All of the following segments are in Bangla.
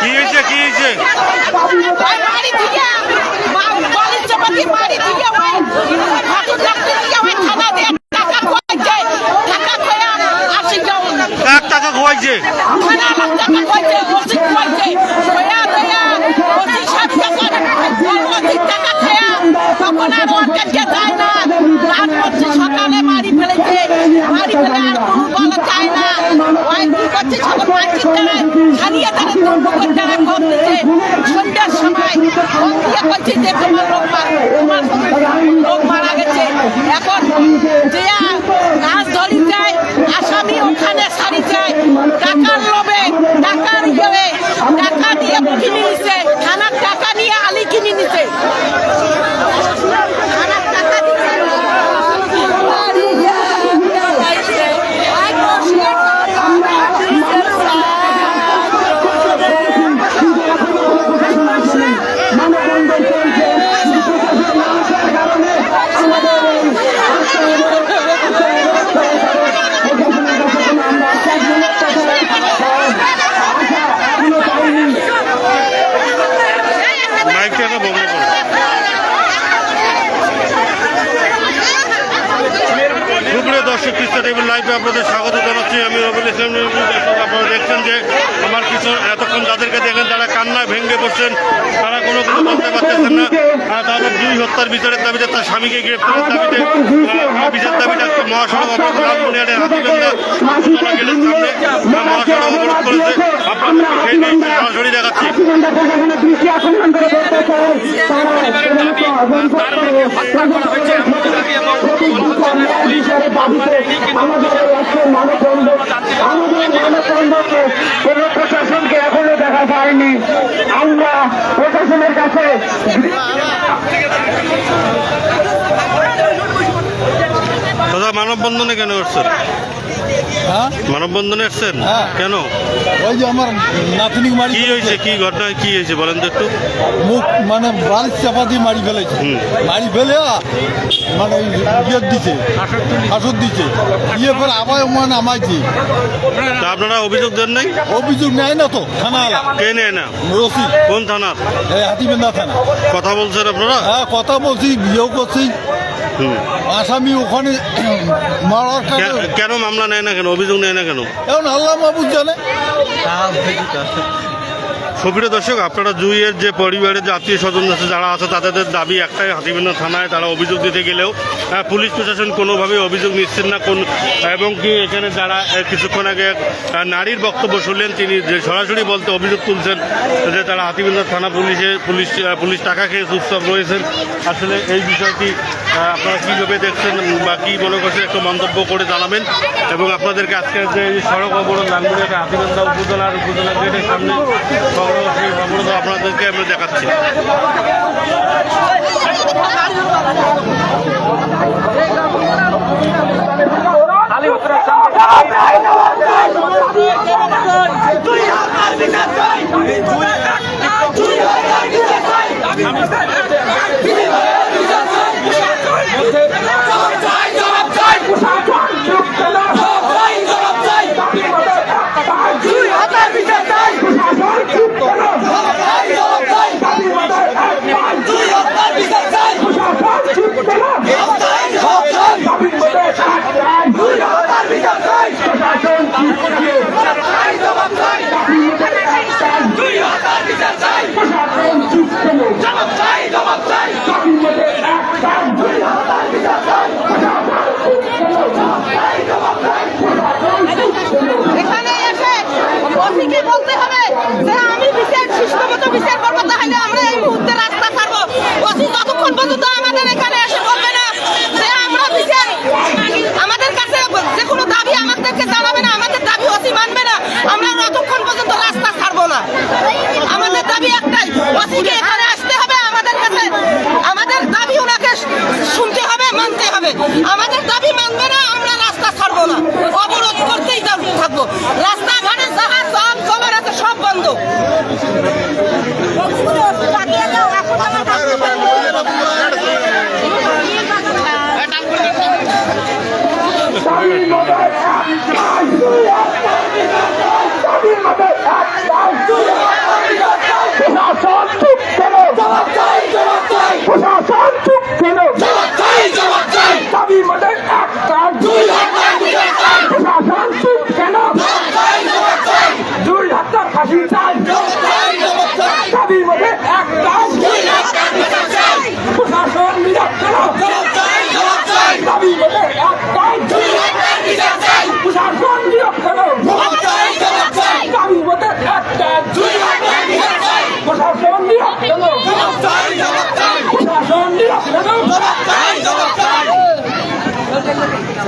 কি হয়েছে কি হয়েছে? কাক টাকা খোয়াইছে? সকালে মারি ফেলেছে, মারি ফেলে আর বলা যায় না। কি করছে হারিয়ে তাদের করতেছে সন্ধ্যার সময় করছে যে তোমার লোক মারা গেছে। এখন যে গাছ ধরি যায় আসামি ওখানে সারি যায় টাকার লোভে, টাকার ইয়ে টাকা দিয়ে কিনে নিছে, থানার টাকা নিয়ে আলি কিনে নিছে। দর্শক কৃষ্ণ টেবিল লাইভে আপনাদের স্বাগত জানাচ্ছি। আমি রবিউল ইসলাম। আপনারা দেখছেন যে আমার কিশোর এতক্ষণ যাদেরকে দেখেন তারা কান্নায় ভেঙে পড়ছেন, তারা কোনো কিছু বলতে পারতেছেন না। তাদের দুই হত্যার বিচারের দাবিতে তার স্বামীকে গ্রেপ্তারের দাবিতে বিচার দাবিতে মহাসড়ক অবরোধ লালমনিরহাটের হাতিবান্ধা গেটের সামনে মহাসড়ক অবরোধ করেছে। আপনাদেরকে সেই নিউজটা সরাসরি দেখাচ্ছি। প্রশাসনকে এখনো দেখা যায়নি। আমরা প্রশাসনের কাছে মানববন্ধনে কেন এসছেন? মানববন্ধনে এসছেন কেন? ওই যে আমার নাতনি মারি কি হয়েছে, কি ঘটনা কি হয়েছে বলেন তো একটু। মুখ মানে বালিশ চাপা দিয়ে মারি ফেলেছে, মারি ফেলে মানে ইয়ে দিচ্ছে, হাসর দিচ্ছে, ইয়ে পরে আবার মানে আমাইছে। তা আপনারা অভিযোগ দেন নাই? অভিযোগ নেয় না তো থানা। কে নেয় না? রসিদ। কোন থানা? এই হাতিবান্ধা থানা। কথা বলছেন আপনারা? হ্যাঁ কথা বলছি, বিয়েও করছি। আসামি ওখানে মারার কেন মামলা নেয় না কেন, অভিযোগ নেয় না কেন? এখন আল্লাহ মাহবুব জানে। সুপ্রিয় দর্শক, আপনারা জুইয়ের যে পরিবারের যে আত্মীয় স্বজন আছে যারা আছে তাদের দাবি একটাই, হাতিবান্ধা থানায় তারা অভিযোগ দিতে গেলেও পুলিশ প্রশাসন কোনোভাবেই অভিযোগ নিচ্ছেন না। এবং কি এখানে যারা কিছুক্ষণ আগে নারীর বক্তব্য শুনলেন, তিনি যে সরাসরি বলতে অভিযোগ তুলছেন যে তারা হাতিবান্ধা থানা পুলিশ টাকা খেয়ে চুপচাপ রয়েছেন। আসলে এই বিষয়টি আপনারা কীভাবে দেখছেন বা কী মনে করছেন একটু মন্তব্য করে জানাবেন। এবং আপনাদেরকে আজকের যে সড়ক অবরোধ লালমনিরহাট হাতিবান্ধা উপজেলা গেটের সামনে সেই অবরোধ আপনাদেরকে আমরা দেখাচ্ছি। বলতে হবে যে আমি বিচার সুষ্ঠুমতো বিচার করবো, তাহলে আমরা এই মুহূর্তে রাস্তা ছাড়বো। ওসি যতক্ষণ পর্যন্ত আমাদের এখানে এসে বলবে না যে আমরা বিচার, আমাদের কাছে যে কোনো দাবি আমাদেরকে জানাবে না, আমাদের দাবি ওসি মানবে না, আমরা ততক্ষণ পর্যন্ত রাস্তা ছাড়বো না। আমাদের দাবি একটাই, ওসিকে এখানে আসতে হবে, আমাদের কাছে আমাদের দাবি ওনাকে শুনতে হবে, মানতে হবে। আমাদের দাবি মানবে না, আমরা রাস্তা ছাড়বো না, অবরোধ করতেই থাকবো। রাস্তাঘাটে জাহাজ চলার আছে সব বন্ধ। দাবির মধ্যে কি চাই দাবির মধ্যে একটাই প্রশাসন নীরব কেন দাবির মধ্যে একটাই প্রশাসন নীরব কেন দাবির মধ্যে একটাই প্রশাসন নীরব কেন প্রশাসন নীরব কেন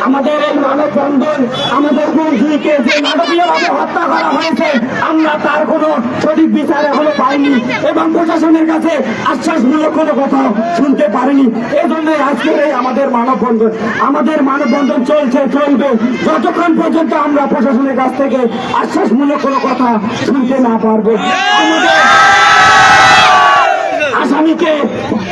আমাদের এই মানববন্ধন আমাদের বন্ধুকে যে মানবীয়ভাবে হত্যা করা হয়েছে আমরা তার কোনো সঠিক বিচার এখনো পাইনি এবং প্রশাসনের কাছে আশ্বাসমূলক কোনো কথা শুনতে পারিনি এই জন্যই আজকের এই আমাদের মানববন্ধন চলবে যতক্ষণ পর্যন্ত আমরা প্রশাসনের কাছ থেকে আশ্বাসমূলক কোনো কথা শুনতে না পারবো আমাদের আসামিকে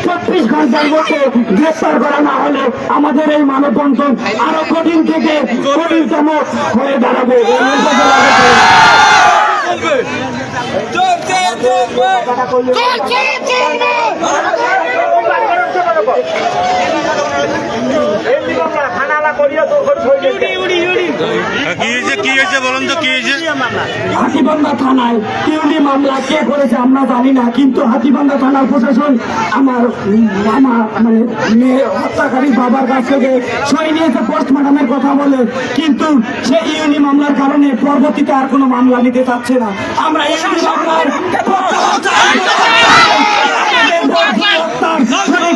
36 ঘন্টার মধ্যে গ্রেফতার করা না হলে আমাদের এই মানববন্ধন আরো কঠিন থেকে কঠিনতম হয়ে দাঁড়াবে কি হয়েছে বলুন তো কি হয়েছে? হাতিবান্ধা থানায় ইউনি মামলা কে করেছে আমরা জানি না, কিন্তু হাতিবান্ধা থানার প্রশাসন আমার মামা মানে মেয়ে হত্যাকারী বাবার কাছ থেকে সই নিয়েছে পোস্টমর্টমের কথা বলে, কিন্তু সেই ইউনি মামলার কারণে পরবর্তীতে আর কোনো মামলা নিতে চাচ্ছে না। আমরা ইউনি মামলার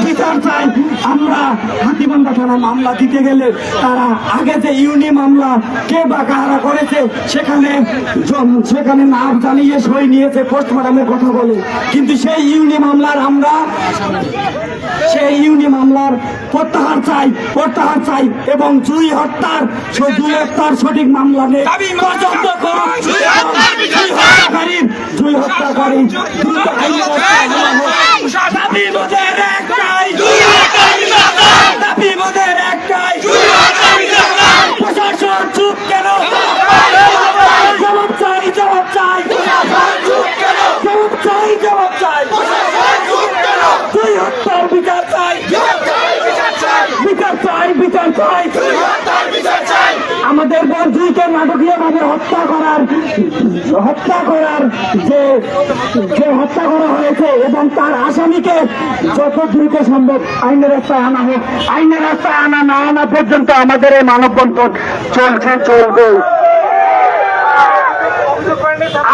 বিচার চাই। আমরা হাতিবান্ধা থানা মামলা দিতে গেলে তারা আগে যে ইউনি মামলা কে বা কারা করেছে সেখানে নাম জানিয়ে সই নিয়েছে পোস্টমর্টমের কথা বলে, কিন্তু সেই ইউনি মামলার প্রত্যাহার চাই এবং জুই হত্যার সঠিক মামলা নেই পর্যন্ত জুই হত্যাকারী দ্রুত আইনের দাবি মোদের একটাই প্রশাসন চুপ কেন জবাব চাই জবাব চাই দুই হত্যার বিচার চাই আমাদের বন্ধুকে নাটকীয়ভাবে হত্যা করার যে হত্যা করা হয়েছে এবং তার আসামিকে যত দ্রুত সম্ভব আইনের রাস্তায় আনা হোক। আইনের রাস্তায় না আনা পর্যন্ত আমাদের এই মানববন্ধন চলবে।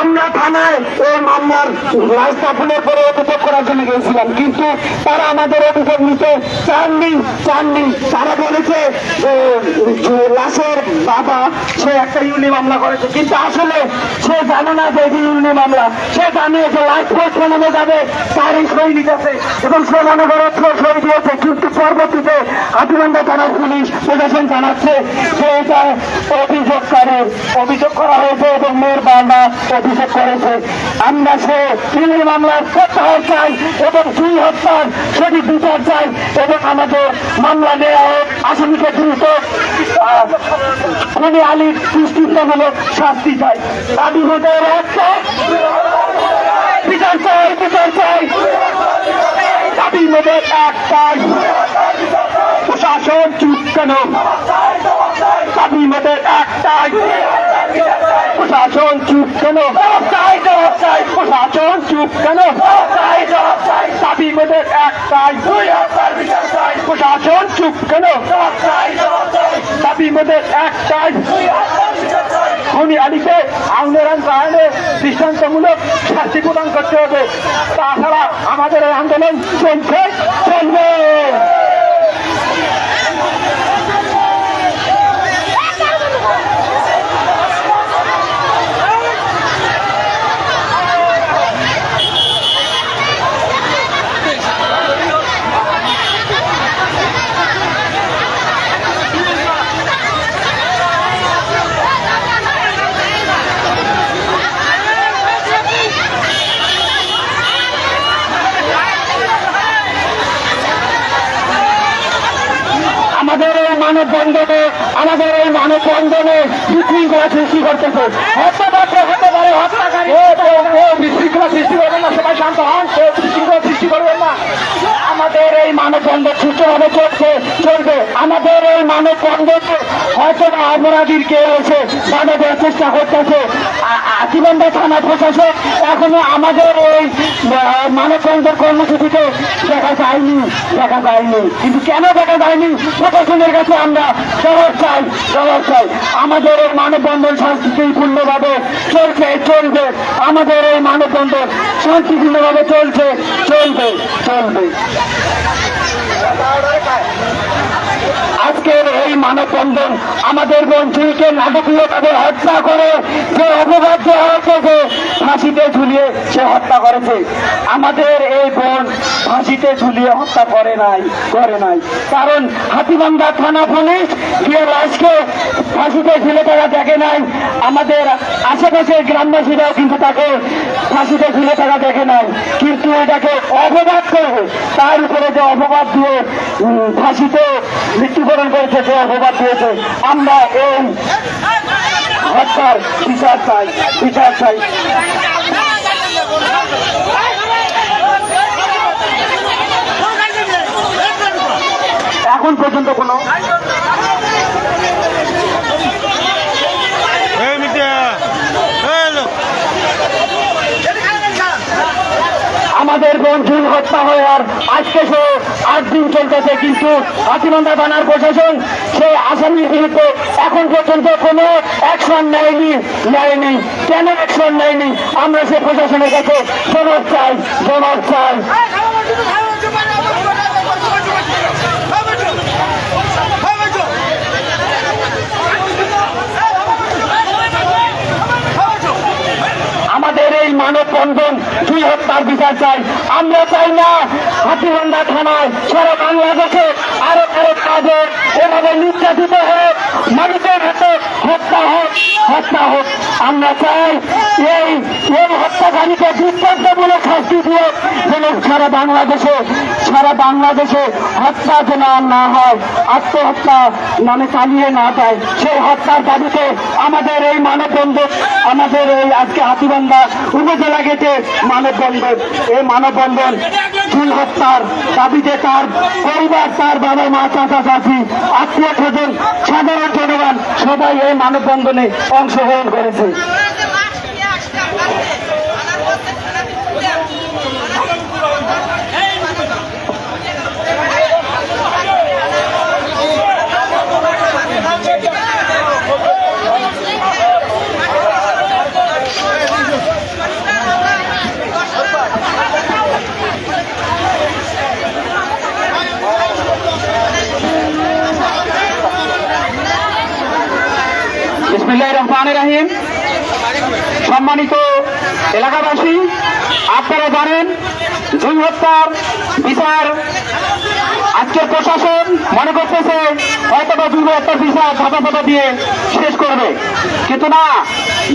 আমরা থানায় এই মামলার লাশ স্থাপনের পরে অভিযোগ করার জন্য গিয়েছিলাম, কিন্তু তারা আমাদের অভিযোগ নিতে চাননি। তারা বলেছে যে লাশের বাবা সে একটা ইউনি মামলা করেছে, কিন্তু আসলে সে জানে না যে এটি ইউনি মামলা। সে জানে যে লাশ পোস্টমর্টমে যাবে তারই সই নিতেছে এবং সে মনে করে সই দিয়েছে, কিন্তু পরবর্তীতে হাতিবান্ধা থানার পুলিশ প্রশাসন জানাচ্ছে যে এটা অভিযোগ করা হয়েছে এবং মেয়ের বাবা অভিযোগ করেছে। আমরা সে ইউনি মামলার প্রত্যাহার চাই এবং দুই হত্যার সঠিক বিচার চাই এবং আমাদের মামলা নেওয়া হোক। আসামিকে দ্রুত খুনি আলীর দৃষ্টান্তমূলক শাস্তি চাই। দাবি মোদের একটাই বিচার চাই দাবি মোদের একটাই প্রশাসন চুপ কেন দাবি মোদের একটাই প্রশাসন চুপ কেন প্রশাসন চুপ কেন দাবি মোদের একটাই প্রশাসন চুপ কেন দাবি মোদের একটাই খুনি আলীকে আন্দোলন কারণে দৃষ্টান্তমূলক শাস্তি প্রদান করতে হবে, তাছাড়া আমাদের এই আন্দোলন চলবে। আমাদের এই মানববন্ধনে বিশৃঙ্খলা সৃষ্টি করতেছে। বিশৃঙ্খলা সৃষ্টি করবেন না, সবাই শান্ত হন, বিশৃঙ্খলা সৃষ্টি করবেন না। আমাদের এই মানব মানববন্ধন সুষ্ঠুভাবে চলবে। আমাদের এই মানববন্ধনে হয়তো না অপরাধীর কেউ এসে বাধা দেওয়ার চেষ্টা করতেছে। হাতিবান্ধা থানা প্রশাসন এখনো আমাদের এই মানববন্ধন কর্মসূচিতে দেখা যায়নি। কিন্তু কেন দেখা যায়নি প্রশাসনের কাছে আমরা জবাব চাই। আমাদের এই মানববন্ধন শান্তিপূর্ণভাবে চলবে। আমাদের এই মানববন্ধন শান্তিপূর্ণভাবে চলবে। আজকের এই মানববন্ধন আমাদের বন্ধুকে নাটকীয়ভাবে হত্যা করে যে অপবাদ দেওয়া হয়েছে যে ফাঁসিতে ঝুলিয়ে সে হত্যা করেছে। আমাদের এই বোন ফাঁসিতে ঝুলিয়ে হত্যা করে নাই। কারণ হাতিবান্ধা থানা পুলিশ গিয়ে লাশকে ফাঁসিতে ঝুলে থাকা দেখে নাই। আমাদের আশেপাশের গ্রামবাসীরাও কিন্তু তাকে ফাঁসিতে ঝুলে থাকা দেখে নাই। কিন্তু এটাকে অপবাদ করবে, তার উপরে যে অপবাদ দিয়ে ফাঁসিতে মৃত্যুবরণ করেছে, যে অপবাদ দিয়েছে, আমরা এই হত্যার বিচার চাই। এখন পর্যন্ত কোনো আমাদের বন্ধু হত্যা হয়ে আর আজকে সে 8 দিন চলতেছে, কিন্তু হাতিবান্ধা থানার প্রশাসন সে আসামির বিরুদ্ধে এখন পর্যন্ত কোনো অ্যাকশন নেয়নি। কেন অ্যাকশন নেয়নি? আমরা সে প্রশাসনের কাছে জবাব চাই। আমাদের এই মানববন্ধন 2 হত্যার বিচার চাই। আমরা চাই না হাতিবান্ধা থানায় সারা বাংলাদেশে আরো কাজে এভাবে নির্যাতিত হোক, মানুষের হাতে হত্যা হোক। আমরা চাই এই হত্যাকারীকে দৃষ্টান্তমূলক শাস্তি দিয়ে যেন সারা বাংলাদেশে হত্যা যেন না হয়, আত্মহত্যা মানে চালিয়ে না যায়। সেই হত্যার দাবিতে আমাদের এই মানববন্ধন, আমাদের এই আজকে হাতিবান্ধা উপজেলা গেটে মানববন্ধন। এই মানববন্ধন 2 হত্যার দাবিতে তার পরিবার, তার বাবা মা, চাচা চাচি, আত্মীয় স্বজন, সাধারণ জনগণ সবাই এই মানববন্ধনে অংশগ্রহণ করেছে। বিসমিল্লাহির রহমানির রহিম। সম্মানিত এলাকাবাসী, আপনারা জানেন 2 হত্যার বিচার আজকের প্রশাসন মনে করতেছে হয়তো 2 হত্যার বিচার ধাপা দিয়ে শেষ করবে, কিন্তু না,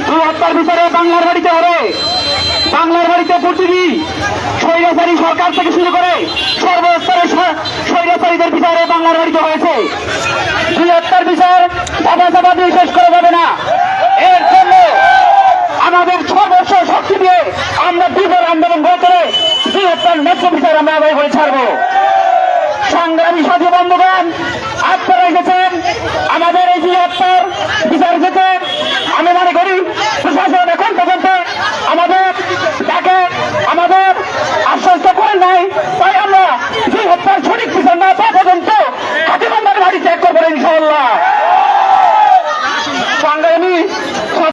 2 হত্যার বিচারে বাংলার বাড়িতে হবে। বাংলার বাড়িতে প্রতিটি স্বৈরাচারী সরকার থেকে শুরু করে সর্বস্তরের স্বৈরাচারীদের বিচারে বাংলার বাড়িতে হয়েছে। 2 হত্যার বিচার ধাপা দিয়ে শেষ করা যাবে না। এর জন্য আমাদের সর্বস্ব শক্তি দিয়ে আমরা বিপুল আন্দোলন করে 2 হত্যার ন্যায্য বিচার আমরা আদায় করে ছাড়বো। সংগ্রামী সাথী বন্ধুগণ, আপনারা এসেছেন আমাদের এই 2 হত্যার বিচার যেতে। আমি মনে করি প্রশাসন এখন পর্যন্ত